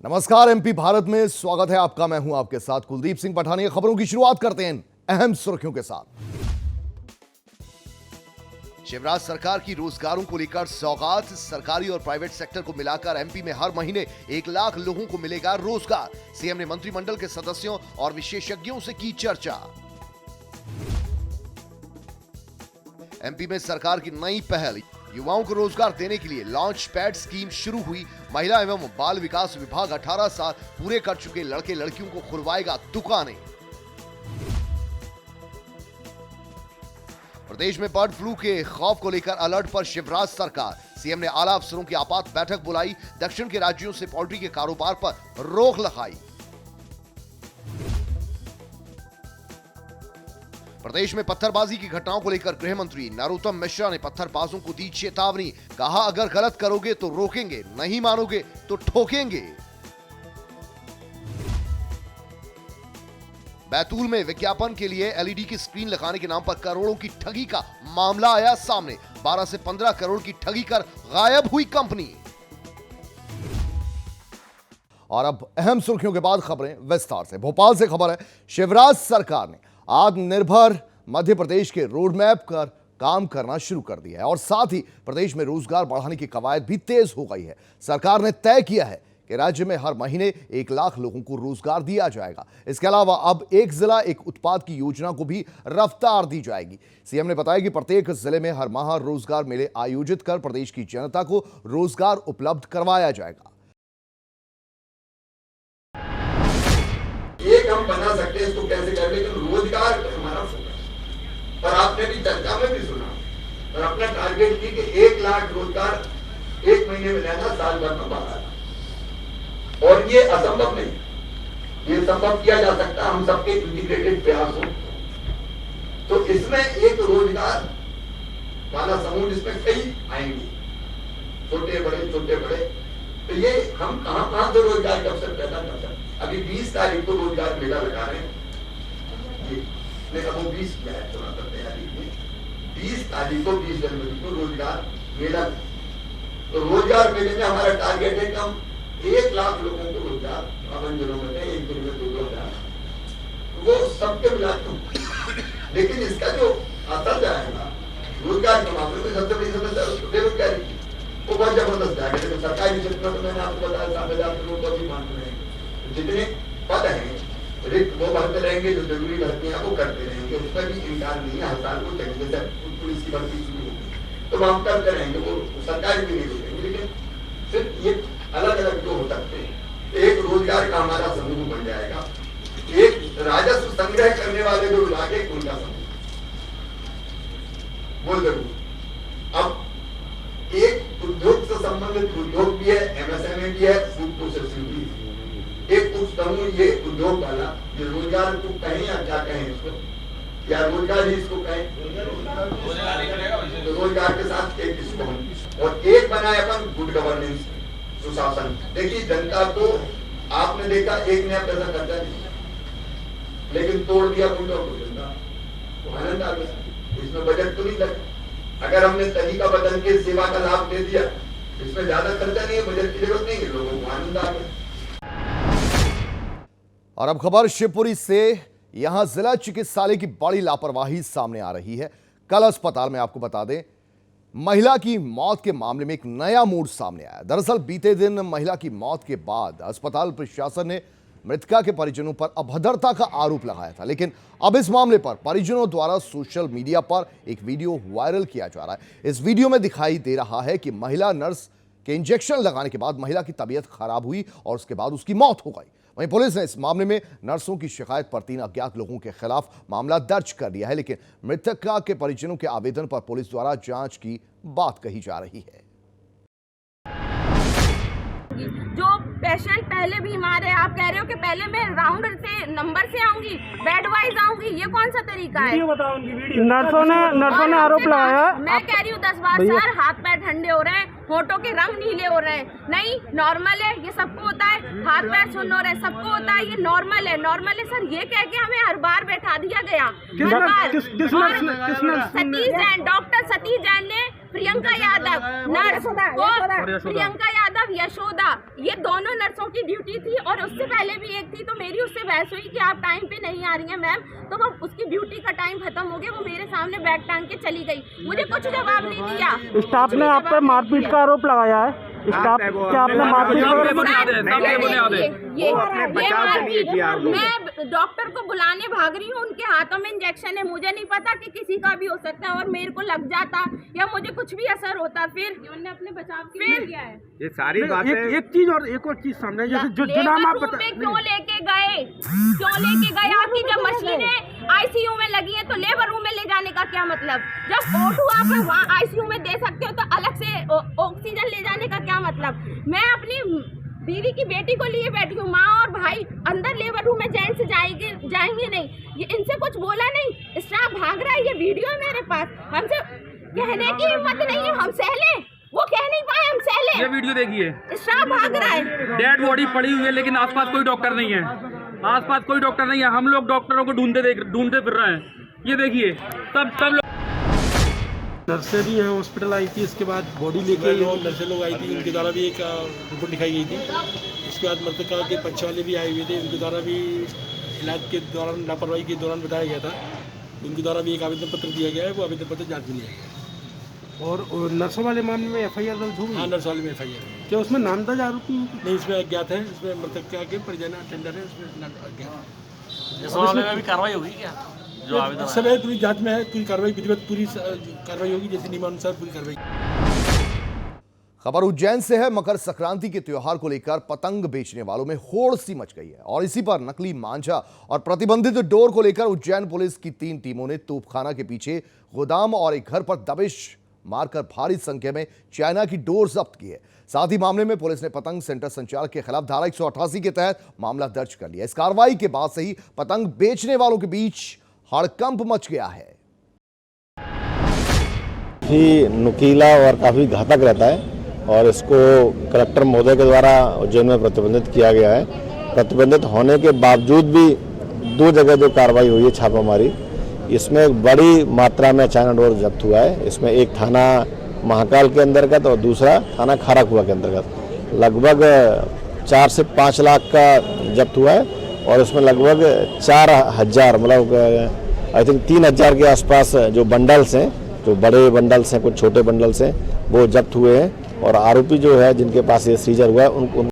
नमस्कार, एमपी भारत में स्वागत है आपका। मैं हूं आपके साथ कुलदीप सिंह पठानिया। खबरों की शुरुआत करते हैं अहम सुर्खियों के साथ। शिवराज सरकार की रोजगारों को लेकर सौगात। सरकारी और प्राइवेट सेक्टर को मिलाकर एमपी में हर महीने 1 लाख लोगों को मिलेगा रोजगार। सीएम ने मंत्रिमंडल के सदस्यों और विशेषज्ञों से की चर्चा। एमपी में सरकार की नई पहल, युवाओं को रोजगार देने के लिए लॉन्च पैड स्कीम शुरू हुई। महिला एवं बाल विकास विभाग 18 साल पूरे कर चुके लड़के लड़कियों को खुलवाएगा दुकानें। प्रदेश में बर्ड फ्लू के खौफ को लेकर अलर्ट पर शिवराज सरकार। सीएम ने आला अफसरों की आपात बैठक बुलाई। दक्षिण के राज्यों से पोल्ट्री के कारोबार पर रोक लगाई। प्रदेश में पत्थरबाजी की घटनाओं को लेकर गृह मंत्री नरोत्तम मिश्रा ने पत्थरबाजों को दी चेतावनी। कहा, अगर गलत करोगे तो रोकेंगे, नहीं मानोगे तो ठोकेंगे। बैतूल में विज्ञापन के लिए एलईडी की स्क्रीन लगाने के नाम पर करोड़ों की ठगी का मामला आया सामने। 12 से 15 करोड़ की ठगी कर गायब हुई कंपनी। और अब अहम सुर्खियों के बाद खबरें विस्तार से। भोपाल से खबर है, शिवराज सरकार ने आत्मनिर्भर मध्य प्रदेश के रोड मैप पर काम करना शुरू कर दिया है और साथ ही प्रदेश में रोजगार बढ़ाने की कवायद भी तेज हो गई है। सरकार ने तय किया है कि राज्य में हर महीने 1 लाख लोगों को रोजगार दिया जाएगा। इसके अलावा अब एक जिला एक उत्पाद की योजना को भी रफ्तार दी जाएगी। सीएम ने बताया कि प्रत्येक जिले में हर माह रोजगार मेले आयोजित कर प्रदेश की जनता को रोजगार उपलब्ध करवाया जाएगा। एक हम बना सकते हैं, इसको कैसे कर, लेकिन रोजगार हमारा फोकस। और आपने भी चर्चा में भी सुना और अपना टारगेट की कि 1 लाख रोजगार 1 महीने में लेना, साल भर में 12 लाख। और ये असंभव नहीं, ये संभव किया जा सकता है हम सबके इंटीग्रेटेड प्रयास हो। तो इसमें एक रोजगार वाला समूह जिसमें कई आएंगे, छोटे बड़े। तो ये हम कहां से रोजगार के अवसर पैदा कर सकते हैं। अभी 20 तारीख को रोजगार मेला लगा रहे हैं। वो 20 किया है, थोड़ा सा तैयारी में 20 तारीख को 20 जनवरी को रोजगार मेला। तो रोजगार मेले में हमारा टारगेट है कि हम 1 लाख लोगों को रोजगार अपन जिलों में 1 दिन में 2 हजार, वो सबके मिलाते। लेकिन इसका जो असर जाएगा रोजगार के मामले में, सबसे बड़ी समस्या बेरोजगारी की, वो बहुत जबरदस्त जाएगा। लेकिन सरकारी क्षेत्र में मैंने आपको बताया 7,000 लोग तो अभी मांग रहे हैं। जितने पद हैं रिक्त वो भरते रहेंगे, जो जरूरी भर्तियां वो करते रहेंगे, उसका भी इनकार नहीं है। हर साल को चाहिए, जब पुलिस की भर्ती शुरू होगी तो हम करते रहेंगे, वो सरकारी भी नहीं देखेंगे। लेकिन सिर्फ ये अलग अलग जो हो सकते हैं, एक रोजगार का हमारा समूह बन जाएगा। एक राजस्व संग्रह करने वाले जो विभाग है उनका समूह, वो जरूर। अब एक उद्योग से संबंधित उद्योग भी है, एमएसएमई भी है, फूड प्रोसेसिंग भी है। एक समूह ये उद्योग वाला, ये रोजगार को कहें या क्या कहें इसको, या रोजगार ही इसको कहें, तो रोजगार के साथ एक इसको और एक बनाए अपन गुड गवर्नेंस, सुशासन। देखिए जनता को आपने देखा एक नया पैसा खर्चा नहीं, लेकिन तोड़ दिया गुंडों को, जनता को आनंद आ गया। इसमें बजट तो नहीं लगा। अगर हमने तरीका बदल के सेवा का लाभ दे दिया, इसमें ज्यादा खर्चा नहीं है, बजट की जरूरत नहीं है, लोगों को आनंद आ गया। और अब खबर शिवपुरी से। यहां जिला चिकित्सालय की बड़ी लापरवाही सामने आ रही है। कल अस्पताल में आपको बता दें, महिला की मौत के मामले में एक नया मोड़ सामने आया। दरअसल बीते दिन महिला की मौत के बाद अस्पताल प्रशासन ने मृतका के परिजनों पर अभद्रता का आरोप लगाया था, लेकिन अब इस मामले पर परिजनों द्वारा सोशल मीडिया पर एक वीडियो वायरल किया जा रहा है। इस वीडियो में दिखाई दे रहा है कि महिला नर्स के इंजेक्शन लगाने के बाद महिला की तबीयत खराब हुई और उसके बाद उसकी मौत हो गई। वहीं पुलिस ने इस मामले में नर्सों की शिकायत पर 3 अज्ञात लोगों के खिलाफ मामला दर्ज कर लिया है, लेकिन मृतका के परिजनों के आवेदन पर पुलिस द्वारा जांच की बात कही जा रही है। जो पेशेंट पहले बीमार है, आप कह रहे हो कि पहले मैं राउंड से नंबर से आऊंगी, बेड वाइज आऊंगी, ये कौन सा तरीका है? नर्सों ने आरोप लगाया। मैं कह रही हूँ 10 बार सर, हाथ पैर ठंडे हो रहे हैं, होठों के रंग नीले हो रहे हैं। नहीं, नॉर्मल है, ये सबको होता है। हाथ पैर सुन्न हो रहे हैं, सबको होता है, ये नॉर्मल है। नॉर्मल है सर, ये कह के हमें हर बार बैठा दिया गया। हर बार। डॉक्टर सतीश जैन ने प्रियंका यादव नर्स वो प्रियंका यादव यशोदा, ये दोनों नर्सों की ड्यूटी थी। और उससे पहले भी एक थी, तो मेरी उससे बहस हुई कि आप टाइम पे नहीं आ रही हैं मैम, तो वो उसकी ड्यूटी का टाइम खत्म हो गया, वो मेरे सामने बैग टांग के चली गई, मुझे कुछ जवाब नहीं दिया। स्टाफ ने आप पर मारपीट का आरोप लगाया है। स्टाफ क्या आपने मारपीट मैं डॉक्टर को बुलाने भाग रही हूँ, उनके हाथों में इंजेक्शन है, मुझे नहीं पता कि किसी का भी हो सकता है और मेरे को लग जाता या मुझे कुछ भी असर होता, फिर उन्होंने अपने बचाव के लिए किया है। ये सारी बातें एक चीज और एक और चीज सामने, जैसे जो नाम आप बता, क्यों लेके गए आपकी जब मशीनें आईसीयू में लगी है तो लेबर रूम में ले जाने का क्या मतलब? जब O2 आप वहाँ आईसीयू में दे सकते हो तो अलग से ऑक्सीजन ले जाने का क्या मतलब? मैं अपनी दीदी की बेटी को लिए बैठी हूँ, माँ और भाई अंदर लेबर रूम में जेंट्स जाएंगे नहीं, ये इनसे कुछ बोला नहीं, स्टाफ भाग रहा है, ये वीडियो है मेरे पास, हमसे कहने की हिम्मत नहीं है, हम सह लें, वो कह नहीं पाए हम सह लें। ये वीडियो देखिए, स्टाफ भाग रहा है, डेड बॉडी पड़ी हुई है लेकिन आसपास कोई डॉक्टर नहीं है, आसपास कोई डॉक्टर नहीं है, हम लोग डॉक्टरों को ढूंढते फिर रहे हैं। ये देखिए सब लोग नर्सें भी हैं, हॉस्पिटल आई थी, इसके बाद बॉडी लेके नर्सें लोग आई थी, उनके द्वारा भी एक रिपोर्ट दिखाई गई थी। इसके बाद मृतका के पक्ष वाले भी आए हुए थे, उनके द्वारा भी इलाज के दौरान लापरवाही के दौरान बताया गया था, उनके द्वारा भी एक आवेदन पत्र दिया गया है, वो आवेदन पत्र जांच में लिया गया। और नर्सों वाले मामले में FIR दर्ज हुई? हाँ, नर्स वाले में FIR है। क्या उसमें नामदर्ज आरोपी नहीं, इसमें अज्ञात है, इसमें मृतका के परिजन टेंडर है, इसमें अज्ञात है। इस मामले में भी कार्रवाई होगी क्या? जो आवेदन इस समय पूरी जांच में है, पूरी कार्रवाई विधिवत पूरी कार्रवाई होगी, जैसे नियमानुसार पूरी कार्रवाई। खबर उज्जैन से है। मकर संक्रांति के त्योहार को लेकर पतंग बेचने वालों में होड़ सी मच गई है और इसी पर नकली मांझा और प्रतिबंधित डोर को लेकर उज्जैन पुलिस की 3 टीमों ने तोपखाना के पीछे गोदाम और एक घर पर दबिश मारकर भारी संख्या में चाइना की डोर जब्त की है। साथ ही मामले में पुलिस ने पतंग सेंटर संचालक के खिलाफ धारा 188 के तहत मामला दर्ज कर लिया। इस कार्रवाई के बाद से ही पतंग बेचने वालों के बीच हड़कंप मच गया है। ही नुकीला और काफ़ी घातक रहता है और इसको कलेक्टर महोदय के द्वारा उज्जैन में प्रतिबंधित किया गया है। प्रतिबंधित होने के बावजूद भी 2 जगह जो कार्रवाई हुई है छापामारी, इसमें एक बड़ी मात्रा में चाइना डोर जब्त हुआ है। इसमें एक थाना महाकाल के अंतर्गत और दूसरा थाना खाराकुआ के अंतर्गत लगभग 4 से 5 लाख का जब्त हुआ है और इसमें लगभग 4000 मतलब आई थिंक 3000 के आसपास जो बंडल्स हैं, जो बड़े बंडल्स हैं, कुछ छोटे बंडल्स हैं, वो जब्त हुए हैं और आरोपी जो है जिनके पास ये सीजर हुआ है उन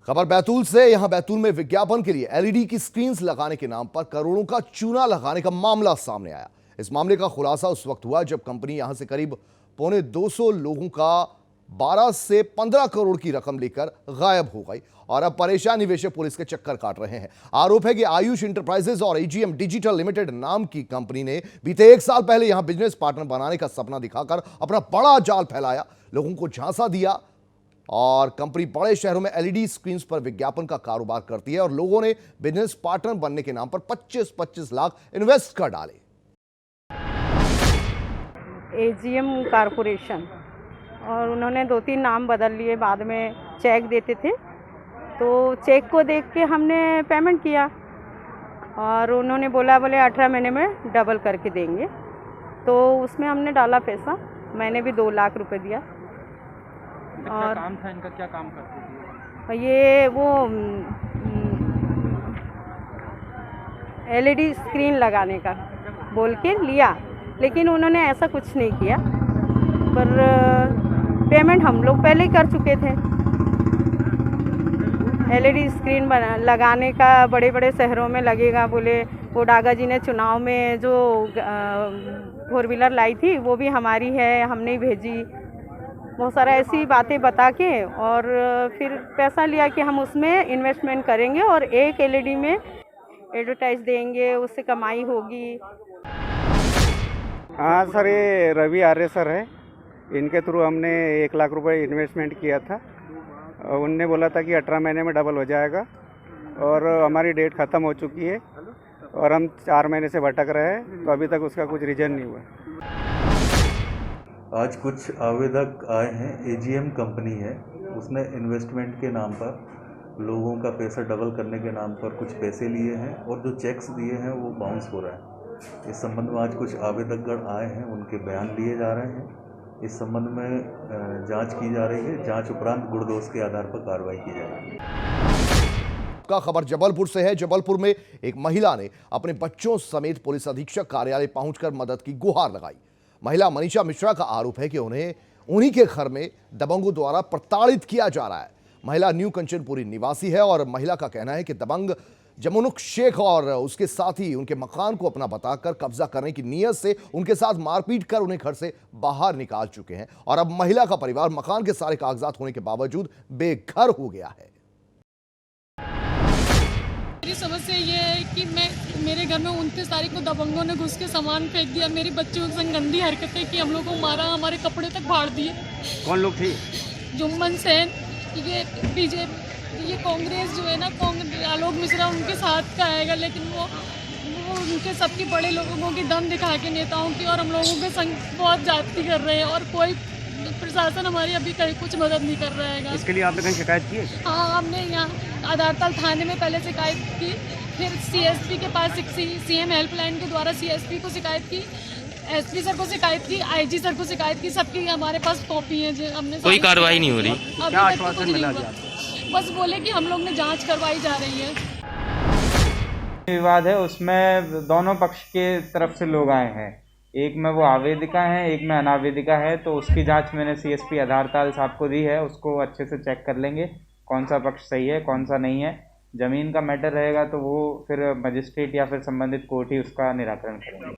खबर बैतूल से। यहां बैतूल में विज्ञापन के लिए LED की स्क्रीन्स लगाने के नाम पर करोड़ों का चूना लगाने का मामला सामने आया। इस मामले का खुलासा उस वक्त हुआ जब कंपनी यहां से करीब 250 लोगों का 12 से 15 करोड़ की रकम लेकर गायब हो गई और अब परेशान निवेशक पुलिस के चक्कर काट रहे हैं। आरोप है कि आयुष इंटरप्राइजेज और AGM डिजिटल लिमिटेड नाम की कंपनी ने बीते 1 साल पहले यहां बिजनेस पार्टनर बनाने का सपना दिखाकर अपना बड़ा जाल फैलाया, लोगों को झांसा दिया और कंपनी बड़े शहरों में LED स्क्रीन्स पर विज्ञापन का कारोबार करती है और लोगों ने बिजनेस पार्टनर बनने के नाम पर 25-25 लाख इन्वेस्ट कर डाले। AGM कारपोरेशन, और उन्होंने 2-3 नाम बदल लिए, बाद में चेक देते थे तो चेक को देख के हमने पेमेंट किया और उन्होंने बोले 18 महीने में डबल करके देंगे, तो उसमें हमने डाला पैसा, मैंने भी 2 लाख रुपए दिया। और काम था इनका, क्या काम करते थे ये? वो LED स्क्रीन लगाने का बोल के लिया, लेकिन उन्होंने ऐसा कुछ नहीं किया, पर पेमेंट हम लोग पहले ही कर चुके थे। LED स्क्रीन लगाने का बड़े बड़े शहरों में लगेगा बोले, वो डागा जी ने चुनाव में जो 4 व्हीलर लाई थी वो भी हमारी है, हमने ही भेजी, बहुत सारा ऐसी बातें बता के और फिर पैसा लिया कि हम उसमें इन्वेस्टमेंट करेंगे और एक LED में एडवर्टाइज देंगे, उससे कमाई होगी। हाँ सर, ये रवि आर्य सर है, इनके थ्रू हमने 1 लाख रुपए इन्वेस्टमेंट किया था। उनने बोला था कि 18 महीने में डबल हो जाएगा और हमारी डेट ख़त्म हो चुकी है और हम 4 महीने से भटक रहे हैं, तो अभी तक उसका कुछ रीजन नहीं हुआ। आज कुछ आवेदक आए हैं, AGM कंपनी है, उसने इन्वेस्टमेंट के नाम पर लोगों का पैसा डबल करने के नाम पर कुछ पैसे लिए हैं और जो चेक्स दिए हैं वो बाउंस हो रहा है। इस संबंध में आज कुछ आवेदकगण आए हैं, उनके बयान लिए जा रहे हैं। इस संबंध में जांच की जा रही है। जांच उपरांत गुण दोष के आधार पर कार्रवाई की जाएगी। का खबर जबलपुर से है। जबलपुर में एक महिला ने अपने बच्चों समेत पुलिस अधीक्षक कार्यालय पहुंचकर मदद की गुहार लगाई। महिला मनीषा मिश्रा का आरोप है कि उन्हें उन्हीं के घर में दबंगों द्वारा प्रताड़ित किया जा रहा है। महिला न्यू कंचनपुरी निवासी है और महिला का कहना है कि दबंग जमुनुक शेख और उसके साथी उनके मकान को अपना बताकर कब्जा करने की नीयत से उनके साथ मारपीट कर उन्हें घर से बाहर निकाल चुके हैं और अब महिला का परिवार मकान के सारे कागजात होने के बावजूद बेघर हो गया है। मेरी समस्या ये है कि मेरे घर में 29 तारीख को दबंगों ने घुस के सामान फेंक दिया। मेरी बच्चियों से गंदी हरकतें की, हम लोगों को मारा, हमारे कपड़े तक फाड़ दिए। कौन लोग थे? जुम्मन सेन, ये बीजेपी, ये कांग्रेस जो है ना, आलोक मिश्रा उनके साथ का आएगा, लेकिन वो उनके सबके बड़े लोगों की दम दिखा के नेताओं की और हम लोगों के संग बहुत जाति कर रहे हैं और कोई प्रशासन हमारी अभी कहीं कुछ मदद नहीं कर रहा है। इसके लिए आपने कहीं शिकायत की है? हाँ, हमने यहाँ आधारताल थाने में पहले शिकायत की, फिर सीएसपी के पास सीएम हेल्पलाइन के द्वारा सीएसपी को शिकायत की, एसपी सर को शिकायत की, आईजी सर को शिकायत की। सबकी हमारे पास कॉपी है। हमने कोई कार्रवाई नहीं हो रही। क्या आश्वासन मिला? बस बोले कि हम लोग ने जांच करवाई जा रही है। विवाद है, उसमें दोनों पक्ष के तरफ से लोग आए हैं। एक में वो आवेदिका है, एक में अनावेदिका है। तो उसकी जांच मैंने सीएसपी आधारताल साहब को दी है। उसको अच्छे से चेक कर लेंगे कौन सा पक्ष सही है कौन सा नहीं है। ज़मीन का मैटर रहेगा तो वो फिर मजिस्ट्रेट या फिर संबंधित कोर्ट ही उसका निराकरण करेंगे।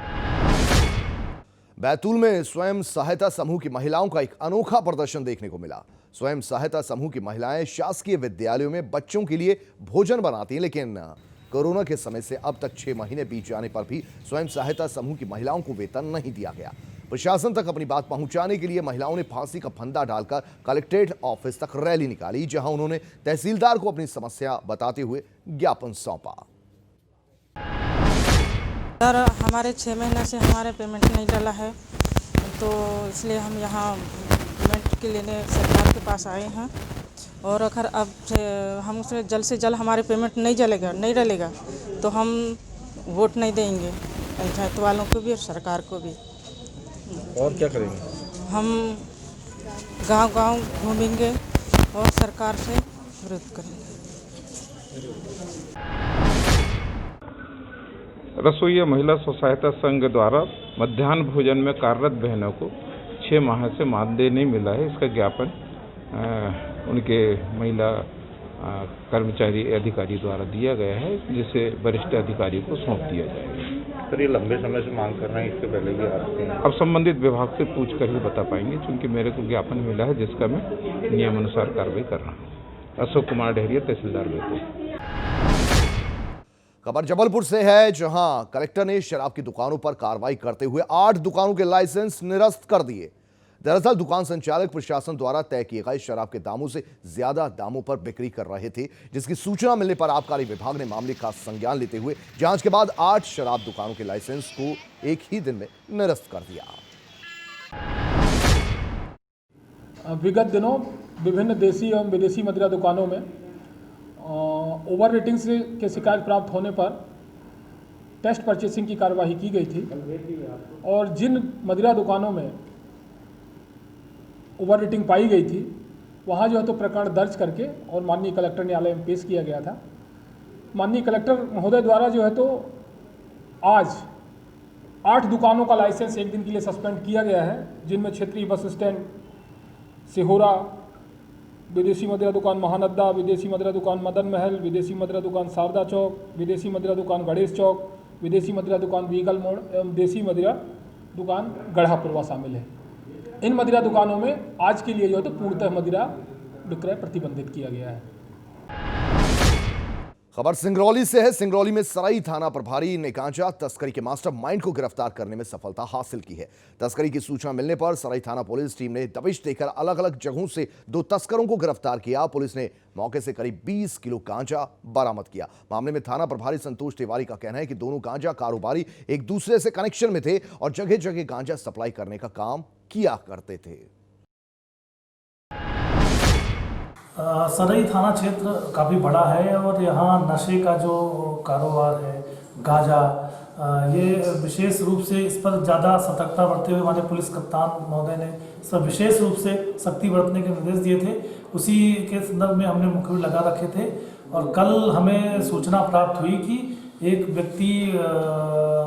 बैतूल में स्वयं सहायता समूह की महिलाओं का एक अनोखा प्रदर्शन देखने को मिला। स्वयं सहायता समूह की महिलाएं शासकीय विद्यालयों में बच्चों के लिए भोजन बनाती हैं, लेकिन कोरोना के समय से अब तक 6 महीने बीत जाने पर भी स्वयं सहायता समूह की महिलाओं को वेतन नहीं दिया गया। प्रशासन तक अपनी बात पहुंचाने के लिए महिलाओं ने फांसी का फंदा डालकर कलेक्ट्रेट ऑफिस तक रैली निकाली, जहां उन्होंने तहसीलदार को अपनी समस्या बताते हुए ज्ञापन सौंपा। सर, हमारे 6 महीने से हमारे पेमेंट नहीं डला है, तो इसलिए हम यहाँ पेमेंट के लिए सरकार के पास आए हैं। और अगर अब से हमसे जल्द से जल्द हमारे पेमेंट नहीं डलेगा तो हम वोट नहीं देंगे, पंचायत वालों को भी और सरकार को भी। और क्या करेंगे? हम गांव-गांव घूमेंगे और सरकार से विरोध करेंगे। रसोईया महिला स्व सहायता संघ द्वारा मध्याह्न भोजन में कार्यरत बहनों को 6 माह से मानदेय नहीं मिला है। इसका ज्ञापन उनके महिला कर्मचारी अधिकारी द्वारा दिया गया है, जिसे वरिष्ठ अधिकारी को सौंप दिया जाएगा। सर, ये लंबे समय से मांग कर रहे हैं, इसके पहले भी आते हैं। अब संबंधित विभाग से पूछ कर ही बता पाएंगे, क्योंकि मेरे को ज्ञापन मिला है जिसका मैं नियमानुसार कार्रवाई कर रहा हूँ। अशोक कुमार डेहरिया, तहसीलदार बैतूल। खबर जबलपुर से है, जहां कलेक्टर ने शराब की दुकानों पर कार्रवाई करते हुए 8 दुकानों के लाइसेंस निरस्त कर दिए। दरअसल दुकान संचालक प्रशासन द्वारा तय किए गए शराब के दामों से ज्यादा दामों पर बिक्री कर रहे थे, जिसकी सूचना मिलने पर आबकारी विभाग ने मामले का संज्ञान लेते हुए जांच के बाद 8 शराब दुकानों के लाइसेंस को एक ही दिन में निरस्त कर दिया। विगत दिनों विभिन्न देसी एवं विदेशी मदिरा दुकानों में ओवर रेटिंग के शिकायत प्राप्त होने पर टेस्ट परचेसिंग की कार्यवाही की गई थी और जिन मदिरा दुकानों में ओवर रेटिंग पाई गई थी वहाँ जो है तो प्रकरण दर्ज करके और माननीय कलेक्टर न्यायालय में पेश किया गया था। माननीय कलेक्टर महोदय द्वारा जो है तो आज 8 दुकानों का लाइसेंस एक दिन के लिए सस्पेंड किया गया है, जिनमें क्षेत्रीय बस स्टैंड सिहोरा, विदेशी मदिरा दुकान महानद्दा, विदेशी मदिरा दुकान मदन महल, विदेशी मदिरा दुकान शारदा चौक, विदेशी मदिरा दुकान गणेश चौक, विदेशी मदिरा दुकान बीगल मोड़ एवं देसी मदिरा दुकान गढ़ापुरवा शामिल है। इन मदिरा दुकानों में आज के लिए जो है तो पूर्णतः मदिरा विक्रय प्रतिबंधित किया गया है। खबर सिंगरौली से है। सिंगरौली में सराई थाना प्रभारी ने गांजा तस्करी के मास्टरमाइंड को गिरफ्तार करने में सफलता हासिल की है। तस्करी की सूचना मिलने पर सराई थाना पुलिस टीम ने दबिश देकर अलग अलग जगहों से 2 तस्करों को गिरफ्तार किया। पुलिस ने मौके से करीब 20 किलो गांजा बरामद किया। मामले में थाना प्रभारी संतोष तिवारी का कहना है कि दोनों गांजा कारोबारी एक दूसरे से कनेक्शन में थे और जगह जगह गांजा सप्लाई करने का काम किया करते थे। सराई थाना क्षेत्र काफ़ी बड़ा है और यहाँ नशे का जो कारोबार है, गांजा ये विशेष रूप से इस पर ज़्यादा सतर्कता बरतते हुए हमारे पुलिस कप्तान महोदय ने इस पर विशेष रूप से सख्ती बरतने के निर्देश दिए थे। उसी के संदर्भ में हमने मुखबिर लगा रखे थे और कल हमें सूचना प्राप्त हुई कि एक व्यक्ति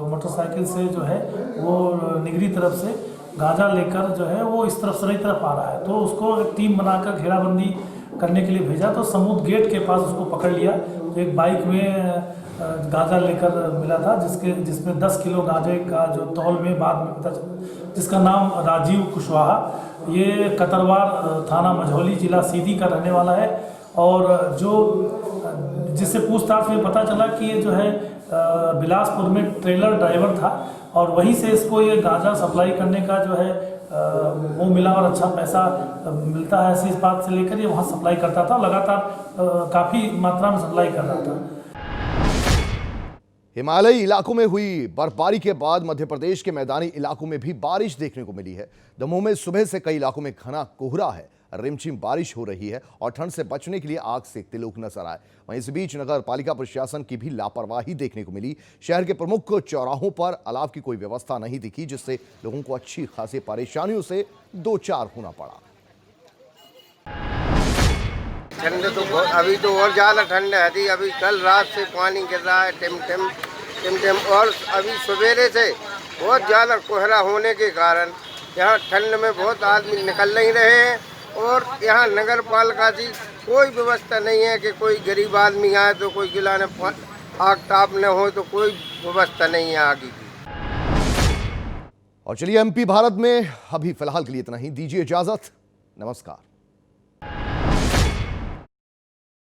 मोटरसाइकिल से जो है वो निगरी तरफ से गांजा लेकर जो है वो इस तरफ सराई तरफ आ रहा है, तो उसको एक टीम बनाकर घेराबंदी करने के लिए भेजा। तो समुद्र गेट के पास उसको पकड़ लिया। तो एक बाइक में गांजा लेकर मिला था जिसमें 10 किलो गांजे का जो तौल में बाद में पता चला, जिसका नाम राजीव कुशवाहा, ये कतरवार थाना मझौली जिला सीधी का रहने वाला है। और जिससे पूछताछ में पता चला कि ये जो है बिलासपुर में ट्रेलर ड्राइवर था और वहीं से इसको ये गांजा सप्लाई करने का जो है वो मिला और अच्छा पैसा मिलता है, ऐसी इस बात से लेकर ये वहाँ सप्लाई करता था। लगातार काफ़ी मात्रा में सप्लाई कर रहा था। हिमालयी इलाकों में हुई बर्फबारी के बाद मध्य प्रदेश के मैदानी इलाकों में भी बारिश देखने को मिली है। दमोह में सुबह से कई इलाकों में घना कोहरा है, रिमझिम बारिश हो रही है और ठंड से बचने के लिए आग सेकते लोग नजर आए। वहीं इस बीच नगर पालिका प्रशासन की भी लापरवाही देखने को मिली। शहर के प्रमुख चौराहों पर अलाव की कोई व्यवस्था नहीं दिखी, जिससे लोगों को अच्छी खासी परेशानियों से दो चार होना पड़ा। ठंड तो अभी तो और ज़्यादा ठंड है। अभी कल रात से पानी गिर रहा है टिम टिम और अभी सवेरे से बहुत ज़्यादा कोहरा होने के कारण यहाँ ठंड में बहुत आदमी निकल नहीं रहे हैं। और यहाँ नगर पालिका की कोई व्यवस्था नहीं है कि कोई गरीब आदमी आए तो कोई गिलाने आग ताप न हो, तो कोई व्यवस्था नहीं है आगे की। और चलिए एमपी भारत में अभी फिलहाल के लिए इतना ही। दीजिए इजाजत, नमस्कार।